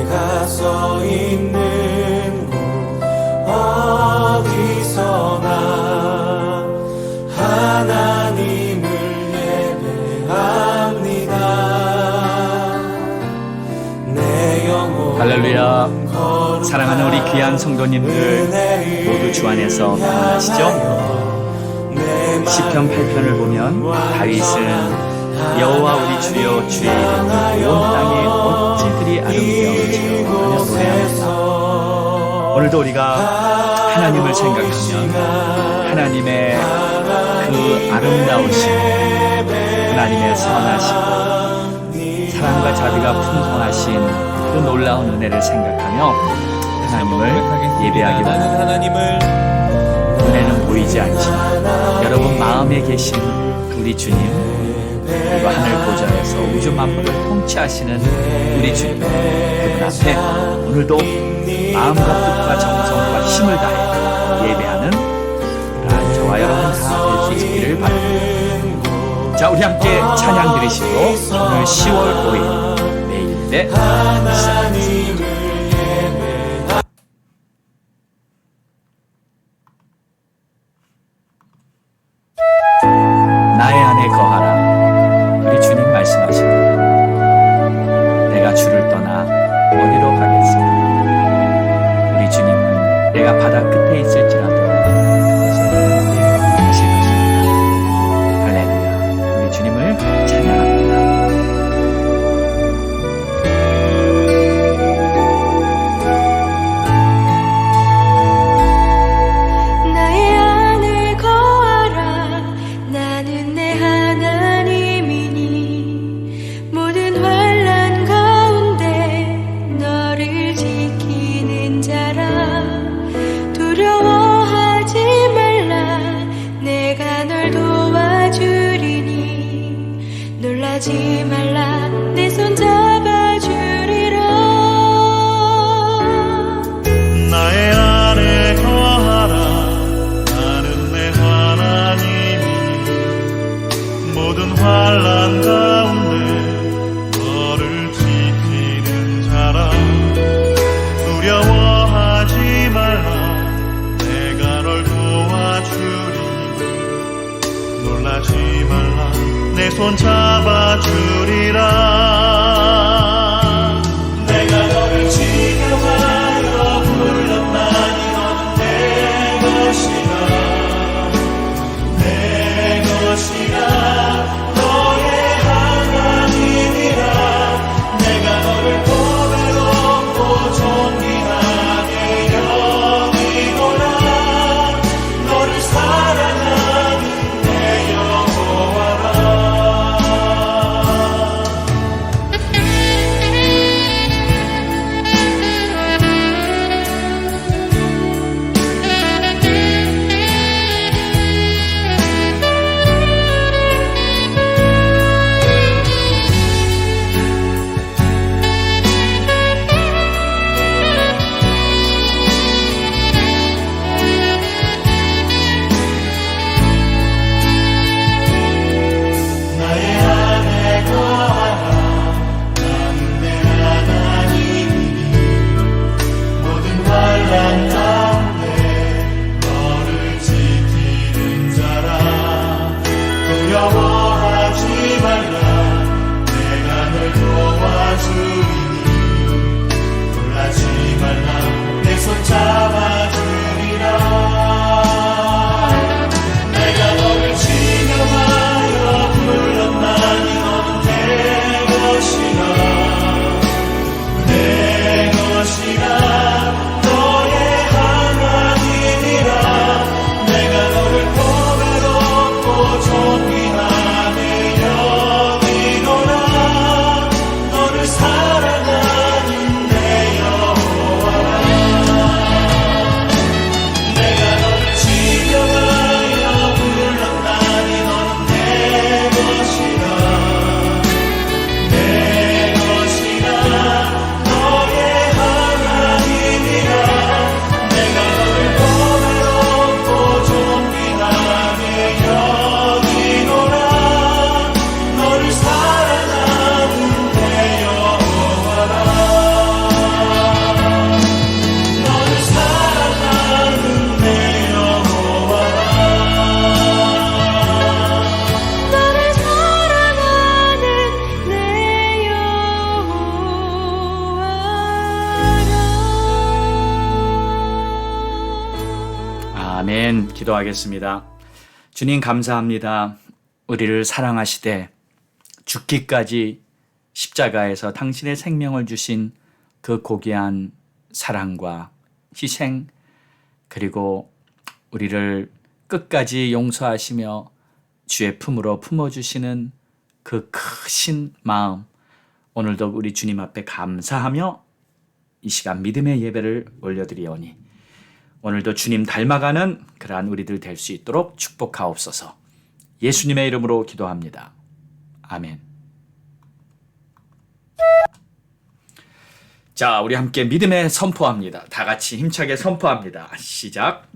내가 서 있는 곳 어디서나 하나님을 예배합니다. 내 영혼 할렐루야. 사랑하는 우리 귀한 성도님들 모두 주 안에서 평안하시죠? 시편 8편을 보면 다윗은 여호와 우리 주여 주의 이름이 온 땅에 어찌 그리 아름다운지요 하며 노래합니다. 오늘도 우리가 하나님을 생각하면 하나님의 그 아름다우심, 하나님의 선하심, 사랑과 자비가 풍성하신 그 놀라운 은혜를 생각하며 하나님을 예배하기 원합니다. 은혜는 보이지 않지만 여러분 마음에 계신 우리 주님, 그리고 하늘 보좌에서 우주 만물을 통치하시는 우리 주님, 그분 앞에 오늘도 마음과 뜻과 정성과 힘을 다해 예배하는 저와 여러분 다 될 수 있기를 바랍니다. 자, 우리 함께 찬양 드리시고 오늘 10월 5일 내일 때 시작하겠습니다. 나의 안에 거하라. 우리 주님 말씀하십니다. 내가 주를 떠나 어디로 가겠으냐. 우리 주님은 내가 바다 끝에 있을지라도 그곳에 계실 것입니다. 할렐루야. 우리 주님을 찬양합니다. 나의 안에 거하라. 나는 내 하나님이니 모든 환난 가운데 너를 지키는 자라. 두려워하지 말라. 내가 널 도와주리니 놀라지 말라. 내 손 잡아주리라. 나의 안에 거하라. 나는 내 하나님이니 모든 환난 가운데 너를 지키는 자라. 두려워하지 말라. 내가 널 도와주리니 놀라지 말라. 내 손 잡아주리라. 내가 너를 지켜하여 불렀나니 너는 내 것이라. 내 것이라. 너의 하나님이라. 내가 너를 고배롭고 존귀하게 여기노라. 너를 사랑하는 내 여호와라. 아멘. 기도하겠습니다. 주님 감사합니다. 우리를 사랑하시되 죽기까지 십자가에서 당신의 생명을 주신 그 고귀한 사랑과 희생, 그리고 우리를 끝까지 용서하시며 주의 품으로 품어주시는 그 크신 마음, 오늘도 우리 주님 앞에 감사하며 이 시간 믿음의 예배를 올려드리오니 오늘도 주님 닮아가는 그러한 우리들 될 수 있도록 축복하옵소서. 예수님의 이름으로 기도합니다. 아멘. 자, 우리 함께 믿음에 선포합니다. 다 같이 힘차게 선포합니다. 시작.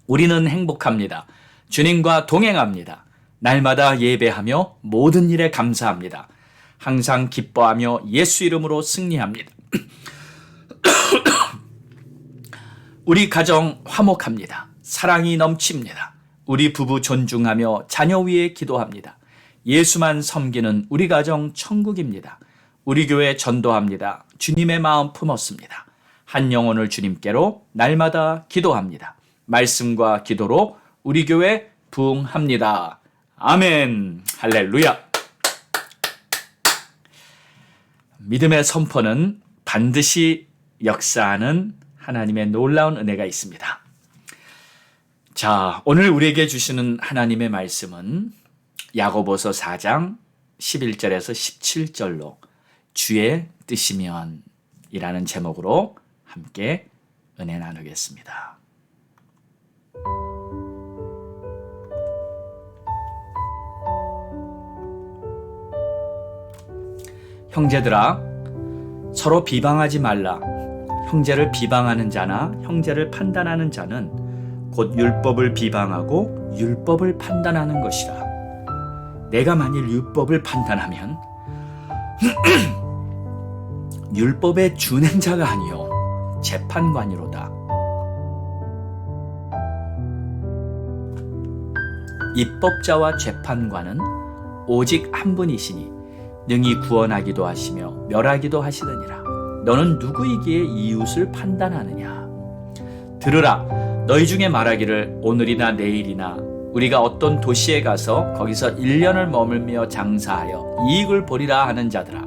우리는 행복합니다. 주님과 동행합니다. 날마다 예배하며 모든 일에 감사합니다. 항상 기뻐하며 예수 이름으로 승리합니다. 우리 가정 화목합니다. 사랑이 넘칩니다. 우리 부부 존중하며 자녀 위에 기도합니다. 예수만 섬기는 우리 가정 천국입니다. 우리 교회 전도합니다. 주님의 마음 품었습니다. 한 영혼을 주님께로 날마다 기도합니다. 말씀과 기도로 우리 교회 부흥합니다. 아멘. 할렐루야. 믿음의 선포는 반드시 역사하는 하나님의 놀라운 은혜가 있습니다. 자, 오늘 우리에게 주시는 하나님의 말씀은 야고보서 4장 11절에서 17절로 주의 뜻이면 이라는 제목으로 함께 은혜 나누겠습니다. 형제들아, 서로 비방하지 말라. 형제를 비방하는 자나 형제를 판단하는 자는 곧 율법을 비방하고 율법을 판단하는 것이라. 내가 만일 율법을 판단하면 율법의 준행자가 아니요 재판관이로다. 입법자와 재판관은 오직 한 분이시니 능히 구원하기도 하시며 멸하기도 하시느니라. 너는 누구이기에 이웃을 판단하느냐? 들으라. 너희 중에 말하기를 오늘이나 내일이나 우리가 어떤 도시에 가서 거기서 1년을 머물며 장사하여 이익을 보리라 하는 자들아,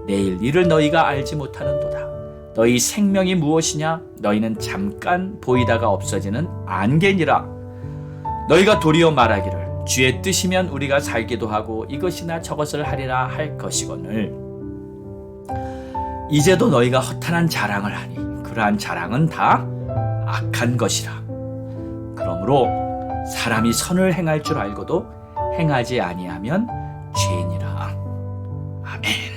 내일 일을 너희가 알지 못하는도다. 너희 생명이 무엇이냐? 너희는 잠깐 보이다가 없어지는 안개니라. 너희가 도리어 말하기를 주의 뜻이면 우리가 살기도 하고 이것이나 저것을 하리라 할 것이거늘 이제도 너희가 허탄한 자랑을 하니 그러한 자랑은 다 악한 것이라. 그러므로 사람이 선을 행할 줄 알고도 행하지 아니하면 죄니라. 아멘.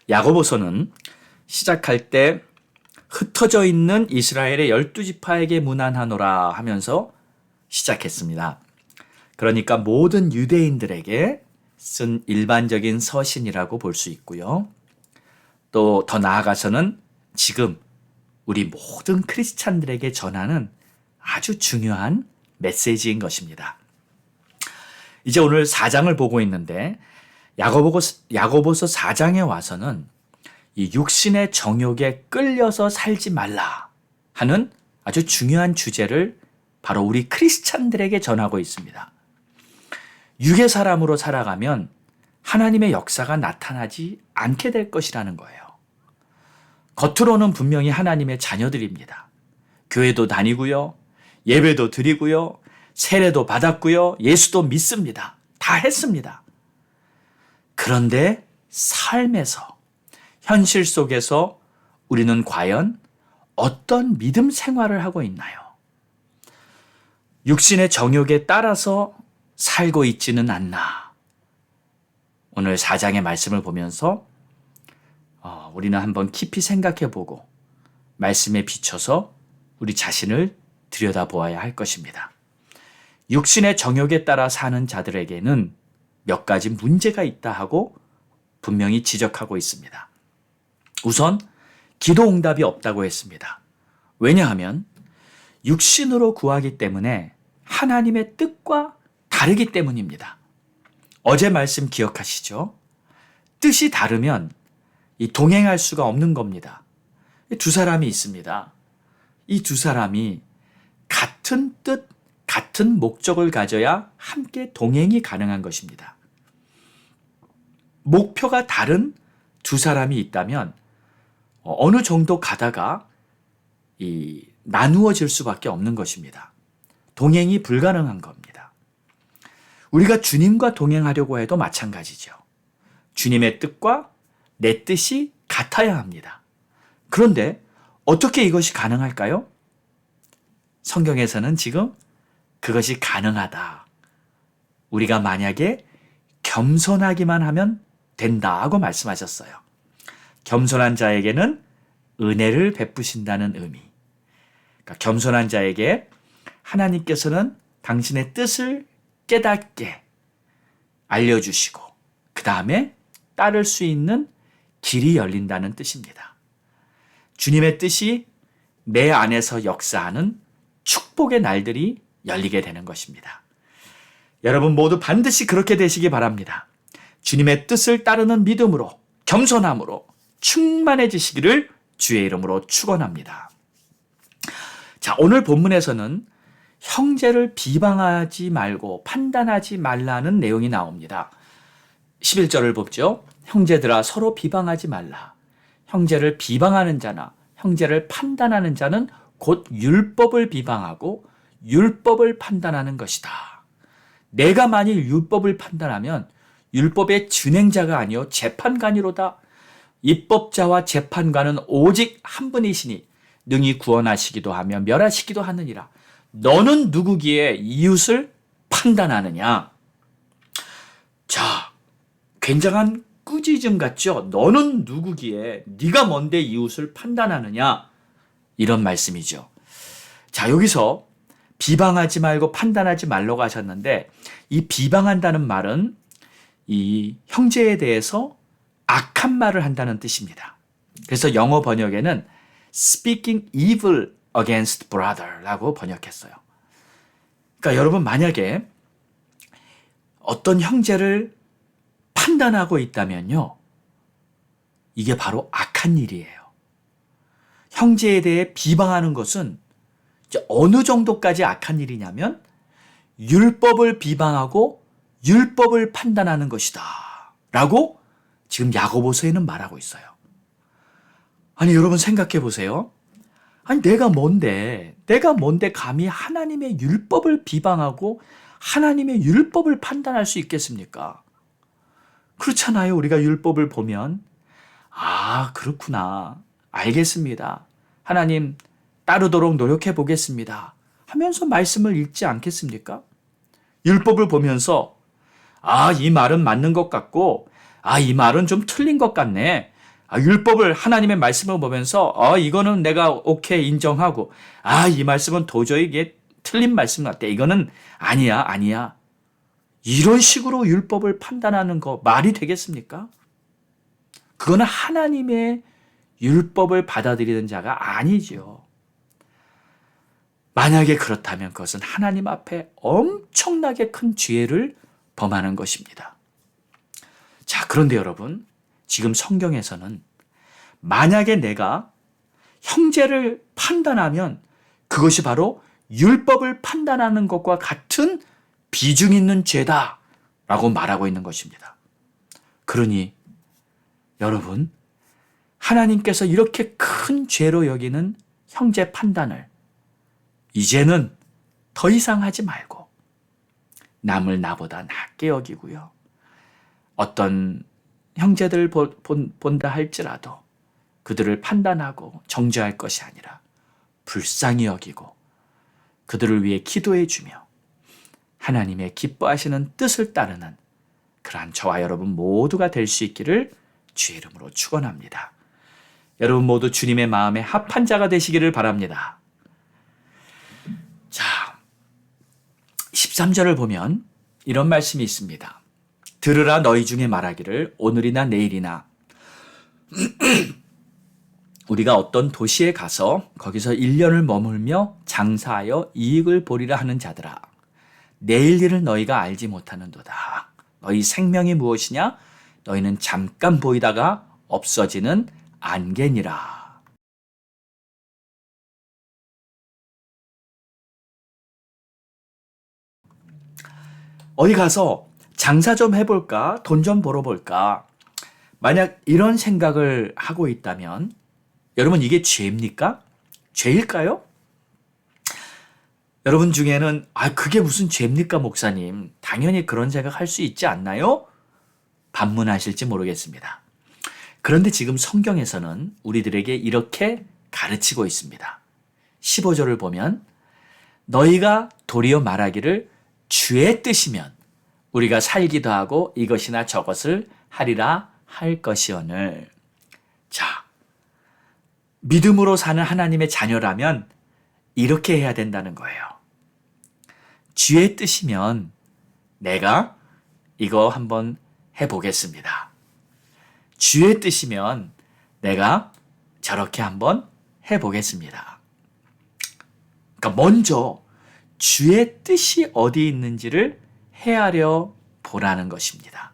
야고보서는 시작할 때 흩어져 있는 이스라엘의 12지파에게 문안하노라 하면서 시작했습니다. 그러니까 모든 유대인들에게 쓴 일반적인 서신이라고 볼 수 있고요. 또 더 나아가서는 지금 우리 모든 크리스찬들에게 전하는 아주 중요한 메시지인 것입니다. 이제 오늘 4장을 보고 있는데 야고보서 4장에 와서는 이 육신의 정욕에 끌려서 살지 말라 하는 아주 중요한 주제를 바로 우리 크리스찬들에게 전하고 있습니다. 육의 사람으로 살아가면 하나님의 역사가 나타나지 않게 될 것이라는 거예요. 겉으로는 분명히 하나님의 자녀들입니다. 교회도 다니고요, 예배도 드리고요, 세례도 받았고요, 예수도 믿습니다. 다 했습니다. 그런데 삶에서, 현실 속에서 우리는 과연 어떤 믿음 생활을 하고 있나요? 육신의 정욕에 따라서 살고 있지는 않나. 오늘 4장의 말씀을 보면서 우리는 한번 깊이 생각해보고 말씀에 비춰서 우리 자신을 들여다보아야 할 것입니다. 육신의 정욕에 따라 사는 자들에게는 몇 가지 문제가 있다 하고 분명히 지적하고 있습니다. 우선 기도 응답이 없다고 했습니다. 왜냐하면 육신으로 구하기 때문에 하나님의 뜻과 다르기 때문입니다. 어제 말씀 기억하시죠? 뜻이 다르면 이 동행할 수가 없는 겁니다. 두 사람이 있습니다. 이 두 사람이 같은 뜻, 같은 목적을 가져야 함께 동행이 가능한 것입니다. 목표가 다른 두 사람이 있다면 어느 정도 가다가 나누어질 수밖에 없는 것입니다. 동행이 불가능한 겁니다. 우리가 주님과 동행하려고 해도 마찬가지죠. 주님의 뜻과 내 뜻이 같아야 합니다. 그런데 어떻게 이것이 가능할까요? 성경에서는 지금 그것이 가능하다. 우리가 만약에 겸손하기만 하면 된다고 말씀하셨어요. 겸손한 자에게는 은혜를 베푸신다는 의미. 그러니까 겸손한 자에게 하나님께서는 당신의 뜻을 깨닫게 알려주시고 그 다음에 따를 수 있는 길이 열린다는 뜻입니다. 주님의 뜻이 내 안에서 역사하는 축복의 날들이 열리게 되는 것입니다. 여러분 모두 반드시 그렇게 되시기 바랍니다. 주님의 뜻을 따르는 믿음으로 겸손함으로 충만해지시기를 주의 이름으로 축원합니다. 자, 오늘 본문에서는 형제를 비방하지 말고 판단하지 말라는 내용이 나옵니다. 11절을 보죠. 형제들아 서로 비방하지 말라. 형제를 비방하는 자나 형제를 판단하는 자는 곧 율법을 비방하고 율법을 판단하는 것이다. 내가 만일 율법을 판단하면 율법의 진행자가 아니요 재판관이로다. 입법자와 재판관은 오직 한 분이시니 능히 구원하시기도 하며 멸하시기도 하느니라. 너는 누구기에 이웃을 판단하느냐? 자, 굉장한 꾸짖음 같죠? 너는 누구기에 네가 뭔데 이웃을 판단하느냐? 이런 말씀이죠. 자, 여기서 비방하지 말고 판단하지 말라고 하셨는데 이 비방한다는 말은 이 형제에 대해서 악한 말을 한다는 뜻입니다. 그래서 영어 번역에는 speaking evil against brother라고 번역했어요. 그러니까 여러분 만약에 어떤 형제를 판단하고 있다면요. 이게 바로 악한 일이에요. 형제에 대해 비방하는 것은 어느 정도까지 악한 일이냐면 율법을 비방하고 율법을 판단하는 것이다. 라고 지금 야고보서에는 말하고 있어요. 아니 여러분 생각해 보세요. 아니 내가 뭔데 감히 하나님의 율법을 비방하고 하나님의 율법을 판단할 수 있겠습니까? 그렇잖아요. 우리가 율법을 보면 아 그렇구나 알겠습니다. 하나님 따르도록 노력해 보겠습니다 하면서 말씀을 읽지 않겠습니까? 율법을 보면서 아 이 말은 맞는 것 같고 아 이 말은 좀 틀린 것 같네. 율법을 하나님의 말씀을 보면서 이거는 내가 오케이 인정하고 이 말씀은 도저히 이게 틀린 말씀 같아. 이거는 아니야. 이런 식으로 율법을 판단하는 거 말이 되겠습니까? 그거는 하나님의 율법을 받아들이는 자가 아니지요. 만약에 그렇다면 그것은 하나님 앞에 엄청나게 큰 죄를 범하는 것입니다. 자, 그런데 여러분, 지금 성경에서는 만약에 내가 형제를 판단하면 그것이 바로 율법을 판단하는 것과 같은 비중 있는 죄다라고 말하고 있는 것입니다. 그러니 여러분, 하나님께서 이렇게 큰 죄로 여기는 형제 판단을 이제는 더 이상 하지 말고 남을 나보다 낫게 여기고요. 어떤 형제들 본다 할지라도 그들을 판단하고 정죄할 것이 아니라 불쌍히 여기고 그들을 위해 기도해 주며 하나님의 기뻐하시는 뜻을 따르는 그러한 저와 여러분 모두가 될 수 있기를 주의 이름으로 축원합니다. 여러분 모두 주님의 마음에 합한 자가 되시기를 바랍니다. 자, 13절을 보면 이런 말씀이 있습니다. 들으라 너희 중에 말하기를 오늘이나 내일이나 우리가 어떤 도시에 가서 거기서 1년을 머물며 장사하여 이익을 보리라 하는 자들아 내일 일을 너희가 알지 못하는도다. 너희 생명이 무엇이냐? 너희는 잠깐 보이다가 없어지는 안개니라. 어디 가서 장사 좀 해볼까? 돈 좀 벌어볼까? 만약 이런 생각을 하고 있다면 여러분 이게 죄입니까? 죄일까요? 여러분 중에는 그게 무슨 죄입니까 목사님? 당연히 그런 생각 할 수 있지 않나요? 반문하실지 모르겠습니다. 그런데 지금 성경에서는 우리들에게 이렇게 가르치고 있습니다. 15절을 보면 너희가 도리어 말하기를 주의 뜻이면 우리가 살기도 하고 이것이나 저것을 하리라 할 것이오늘. 자, 믿음으로 사는 하나님의 자녀라면 이렇게 해야 된다는 거예요. 주의 뜻이면 내가 이거 한번 해보겠습니다. 주의 뜻이면 내가 저렇게 한번 해보겠습니다. 그러니까 먼저 주의 뜻이 어디 있는지를 헤아려 보라는 것입니다.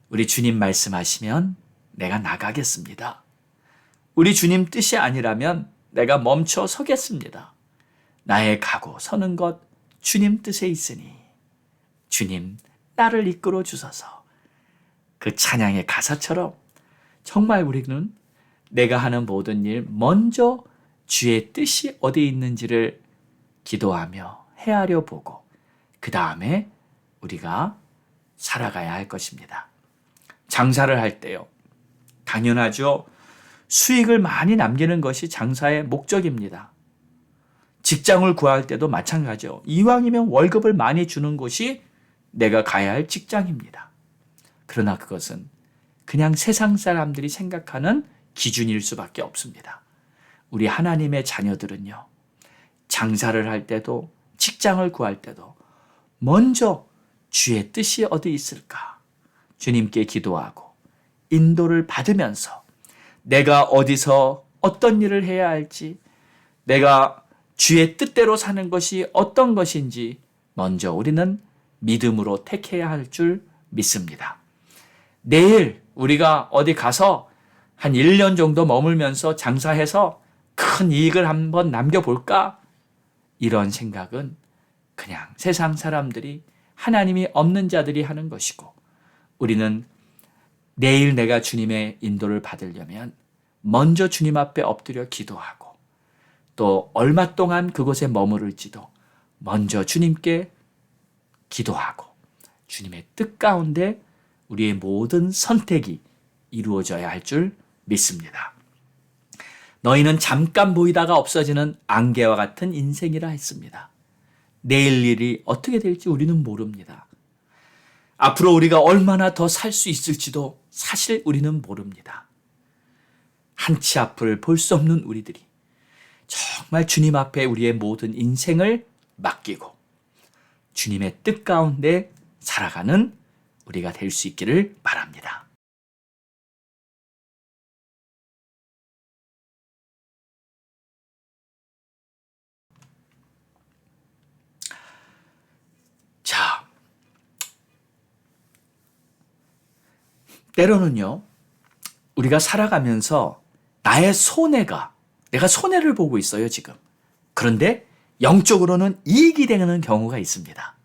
우리 주님 말씀하시면 내가 나가겠습니다. 우리 주님 뜻이 아니라면 내가 멈춰 서겠습니다. 나의 가고 서는 것 주님 뜻에 있으니 주님 나를 이끌어 주소서. 그 찬양의 가사처럼 정말 우리는 내가 하는 모든 일 먼저 주의 뜻이 어디 있는지를 기도하며 헤아려 보고 그 다음에 우리가 살아가야 할 것입니다. 장사를 할 때요. 당연하죠. 수익을 많이 남기는 것이 장사의 목적입니다. 직장을 구할 때도 마찬가지죠. 이왕이면 월급을 많이 주는 곳이 내가 가야 할 직장입니다. 그러나 그것은 그냥 세상 사람들이 생각하는 기준일 수밖에 없습니다. 우리 하나님의 자녀들은요. 장사를 할 때도 직장을 구할 때도 먼저 주의 뜻이 어디 있을까? 주님께 기도하고 인도를 받으면서 내가 어디서 어떤 일을 해야 할지, 내가 주의 뜻대로 사는 것이 어떤 것인지 먼저 우리는 믿음으로 택해야 할 줄 믿습니다. 내일 우리가 어디 가서 한 1년 정도 머물면서 장사해서 큰 이익을 한번 남겨볼까? 이런 생각은 그냥 세상 사람들이 하나님이 없는 자들이 하는 것이고 우리는 내일 내가 주님의 인도를 받으려면 먼저 주님 앞에 엎드려 기도하고 또 얼마 동안 그곳에 머무를지도 먼저 주님께 기도하고 주님의 뜻 가운데 우리의 모든 선택이 이루어져야 할 줄 믿습니다. 너희는 잠깐 보이다가 없어지는 안개와 같은 인생이라 했습니다. 내일 일이 어떻게 될지 우리는 모릅니다. 앞으로 우리가 얼마나 더 살 수 있을지도 사실 우리는 모릅니다. 한 치 앞을 볼 수 없는 우리들이 정말 주님 앞에 우리의 모든 인생을 맡기고 주님의 뜻 가운데 살아가는 우리가 될 수 있기를 바랍니다. 자, 때로는요, 우리가 살아가면서 나의 손해가, 내가 손해를 보고 있어요, 지금. 그런데 영적으로는 이익이 되는 경우가 있습니다.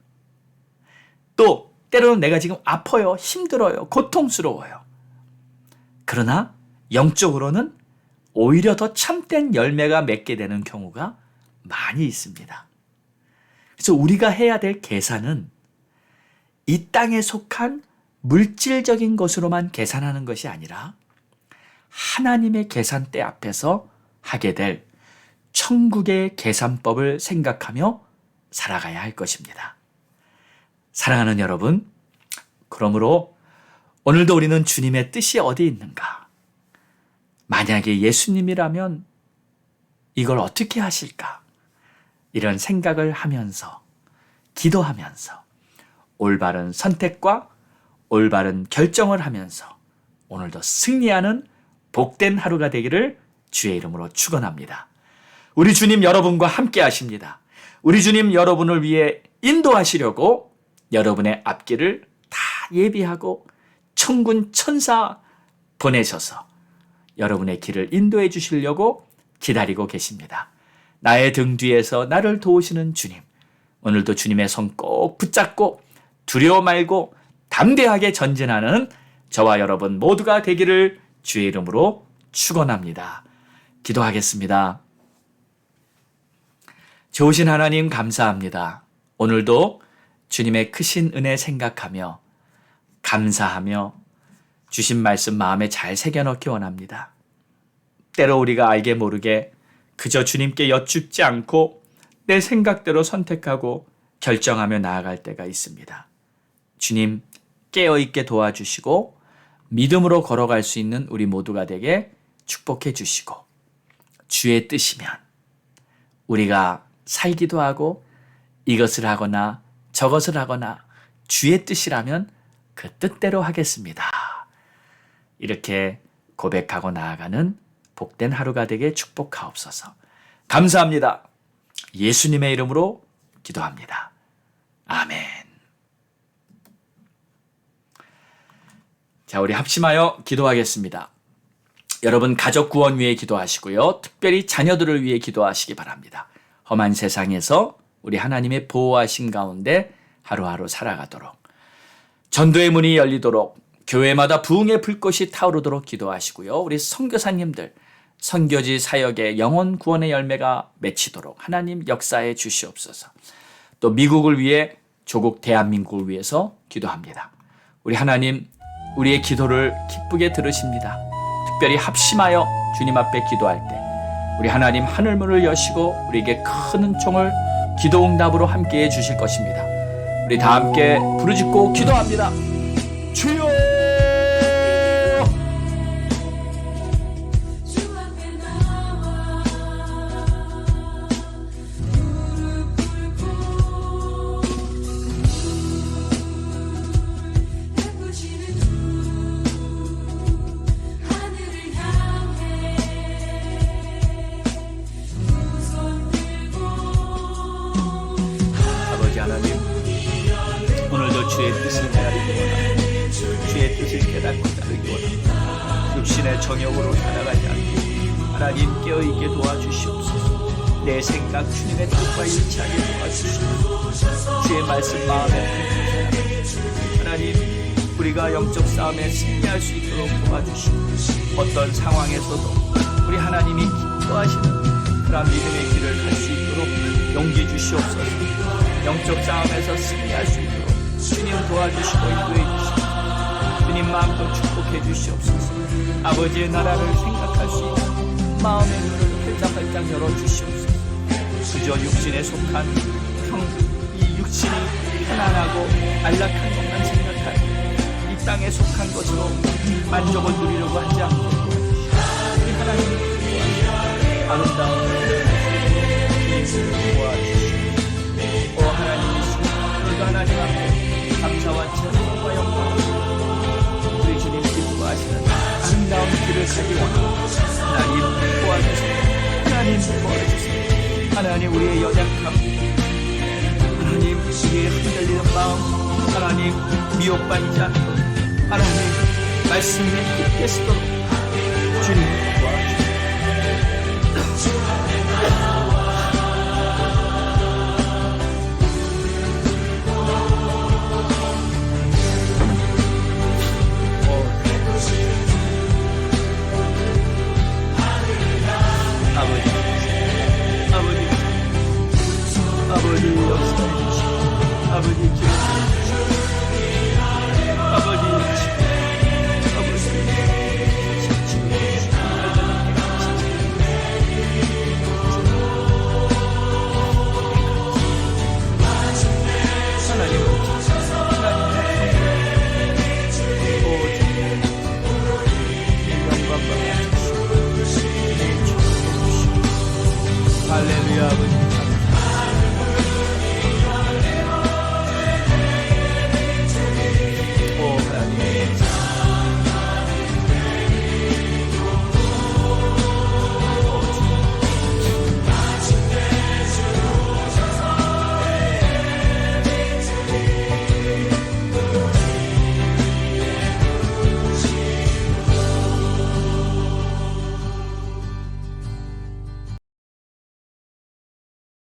또, 때로는 내가 지금 아파요, 힘들어요, 고통스러워요. 그러나 영적으로는 오히려 더 참된 열매가 맺게 되는 경우가 많이 있습니다. 그래서 우리가 해야 될 계산은 이 땅에 속한 물질적인 것으로만 계산하는 것이 아니라 하나님의 계산대 앞에서 하게 될 천국의 계산법을 생각하며 살아가야 할 것입니다. 사랑하는 여러분, 그러므로 오늘도 우리는 주님의 뜻이 어디 있는가? 만약에 예수님이라면 이걸 어떻게 하실까? 이런 생각을 하면서 기도하면서 올바른 선택과 올바른 결정을 하면서 오늘도 승리하는 복된 하루가 되기를 주의 이름으로 축원합니다. 우리 주님 여러분과 함께 하십니다. 우리 주님 여러분을 위해 인도하시려고 여러분의 앞길을 다 예비하고 천군 천사 보내셔서 여러분의 길을 인도해 주시려고 기다리고 계십니다. 나의 등 뒤에서 나를 도우시는 주님, 오늘도 주님의 손 꼭 붙잡고 두려워 말고 담대하게 전진하는 저와 여러분 모두가 되기를 주의 이름으로 축원합니다. 기도하겠습니다. 좋으신 하나님 감사합니다. 오늘도 주님의 크신 은혜 생각하며 감사하며 주신 말씀 마음에 잘 새겨넣기 원합니다. 때로 우리가 알게 모르게 그저 주님께 여쭙지 않고 내 생각대로 선택하고 결정하며 나아갈 때가 있습니다. 주님 깨어있게 도와주시고 믿음으로 걸어갈 수 있는 우리 모두가 되게 축복해 주시고 주의 뜻이면 우리가 살기도 하고 이것을 하거나 저것을 하거나 주의 뜻이라면 그 뜻대로 하겠습니다. 이렇게 고백하고 나아가는 복된 하루가 되게 축복하옵소서. 감사합니다. 예수님의 이름으로 기도합니다. 아멘. 자, 우리 합심하여 기도하겠습니다. 여러분 가족 구원 위해 기도하시고요. 특별히 자녀들을 위해 기도하시기 바랍니다. 험한 세상에서 우리 하나님의 보호하신 가운데 하루하루 살아가도록, 전도의 문이 열리도록, 교회마다 부흥의 불꽃이 타오르도록 기도하시고요. 우리 선교사님들 선교지 사역의 영혼 구원의 열매가 맺히도록 하나님 역사해 주시옵소서. 또 미국을 위해 조국 대한민국을 위해서 기도합니다. 우리 하나님 우리의 기도를 기쁘게 들으십니다. 특별히 합심하여 주님 앞에 기도할 때 우리 하나님 하늘문을 여시고 우리에게 큰 은총을 기도응답으로 함께해 주실 것입니다. 우리 다 함께 부르짖고 기도합니다. 주여! 하나님, 오늘도 주의 뜻을 헤아리기 원합니다. 주의 뜻을 깨닫고 따르기 원합니다. 육신의 정욕으로 살아가지 않고 하나님 깨어있게 도와주시옵소서. 내 생각 주님의 뜻과 일치하게 도와주시옵소서. 주의 말씀 마음에 품고 하나님, 우리가 영적 싸움에 승리할 수 있도록 도와주시고 어떤 상황에서도 우리 하나님이 기뻐하시는 그런 믿음의 길을 갈 수 있도록 용기 주시옵소서. 영적 싸움에서 승리할 수 있도록 주님 도와주시고 인도해 주시옵소서. 주님 마음도 축복해 주시옵소서. 아버지의 나라를 생각할 수 있는 마음의 눈을 활짝 열어주시옵소서. 그저 육신에 속한 이 육신이 편안하고 안락한 것만 생각하고 이 땅에 속한 것으로 만족을 누리려고 하지 않게 우리 하나님이 도와주시옵소서. 아름다운 주님을 도와주시옵소서. 오 하나님이시여, 오늘도 하나님 앞에 감사와 찬송과 영광 우리 주님 기뻐하시는 아름다운 길을 가기 원합니다. 하나님 도와주세요. 하나님 도와주세요. 하나님 우리의 연약함, 하나님 우리의 흔들리는 마음, 하나님 미혹받지 않도록 하나님 말씀에 굳게 서도록 주님 도와주세요. 아버지 역사해 주시고 아버지 기억해 주시고 아버지 할렐루야 아버지